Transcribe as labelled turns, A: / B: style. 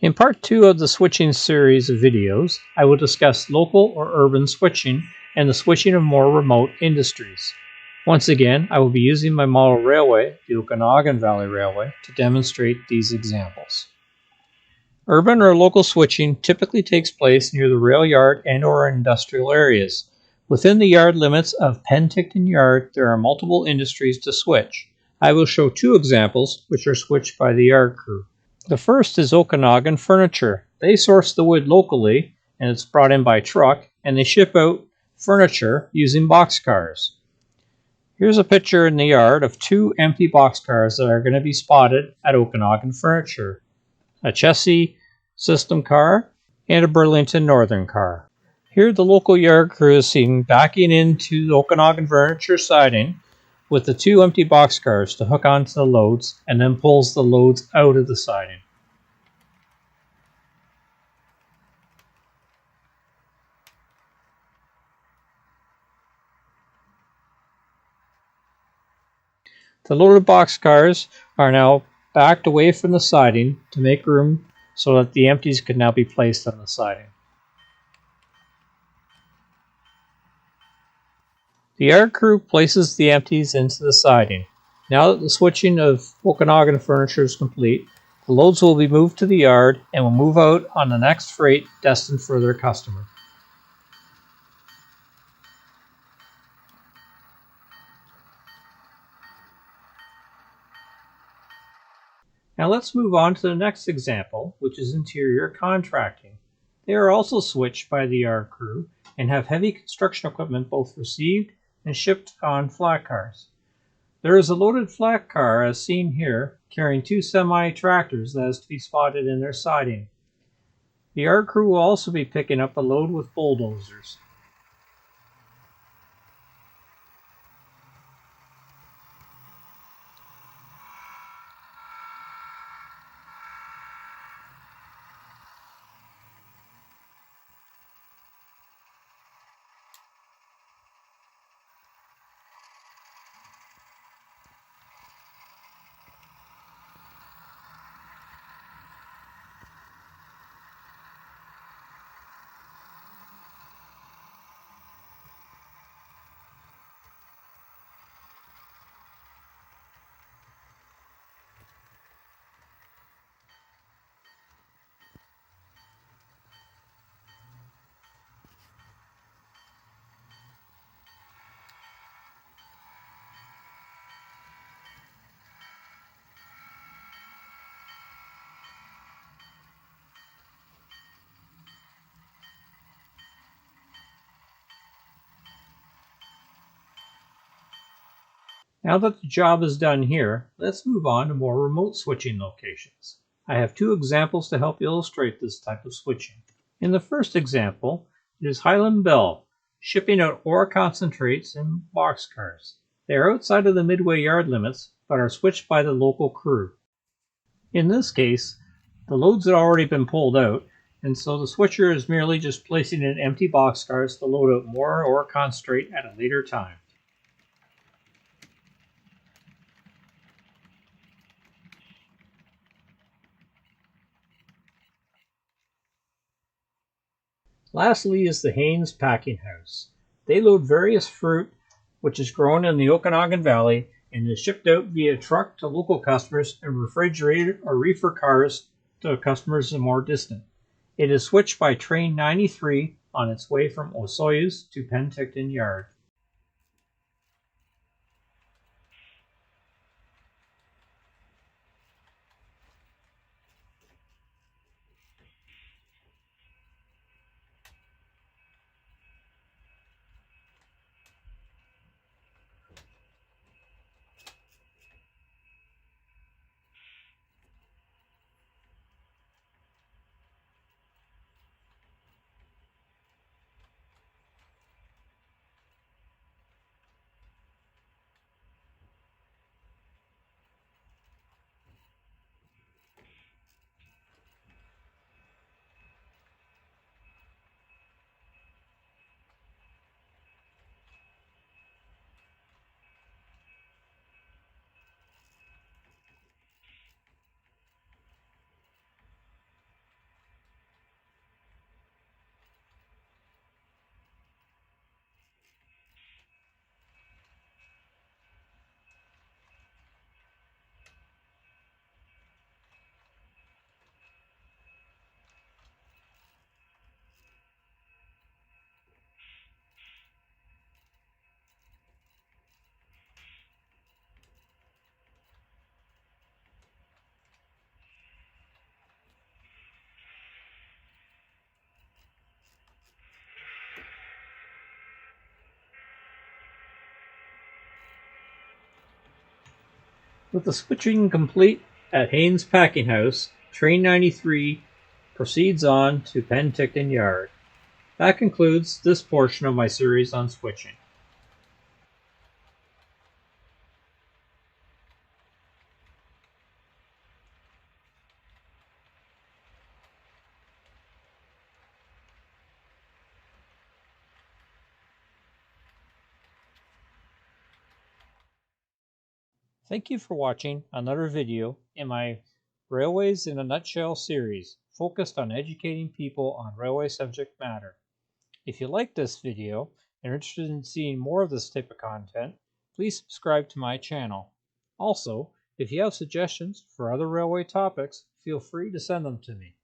A: In part 2 of the switching series of videos, I will discuss local or urban switching and the switching of more remote industries. Once again, I will be using my model railway, the Okanagan Valley Railway, to demonstrate these examples. Urban or local switching typically takes place near the rail yard and/or industrial areas. Within the yard limits of Penticton Yard, there are multiple industries to switch. I will show 2 examples which are switched by the yard crew. The first is Okanagan Furniture. They source the wood locally, and it's brought in by truck, and they ship out furniture using boxcars. Here's a picture in the yard of 2 empty boxcars that are going to be spotted at Okanagan Furniture. A Chessie System car and a Burlington Northern car. Here the local yard crew is seen backing into the Okanagan Furniture siding with the 2 empty boxcars to hook onto the loads and then pulls the loads out of the siding. The loaded boxcars are now backed away from the siding to make room so that the empties can now be placed on the siding. The yard crew places the empties into the siding. Now that the switching of Okanagan Furniture is complete, the loads will be moved to the yard and will move out on the next freight destined for their customer. Now let's move on to the next example, which is interior contracting. They are also switched by the yard crew and have heavy construction equipment both received and shipped on flat cars. There is a loaded flat car, as seen here, carrying 2 semi-tractors that is to be spotted in their siding. The yard crew will also be picking up a load with bulldozers. Now that the job is done here, let's move on to more remote switching locations. I have 2 examples to help illustrate this type of switching. In the first example, it is Highland Bell, shipping out ore concentrates in boxcars. They are outside of the Midway yard limits, but are switched by the local crew. In this case, the loads had already been pulled out, and so the switcher is merely just placing in empty boxcars to load out more ore concentrate at a later time. Lastly is the Haynes Packing House. They load various fruit which is grown in the Okanagan Valley and is shipped out via truck to local customers and refrigerated or reefer cars to customers more distant. It is switched by train 93 on its way from Osoyoos to Penticton Yard. With the switching complete at Haynes Packing House, Train 93 proceeds on to Penticton Yard. That concludes this portion of my series on switching. Thank you for watching another video in my Railways in a Nutshell series focused on educating people on railway subject matter. If you like this video and are interested in seeing more of this type of content, please subscribe to my channel. Also, if you have suggestions for other railway topics, feel free to send them to me.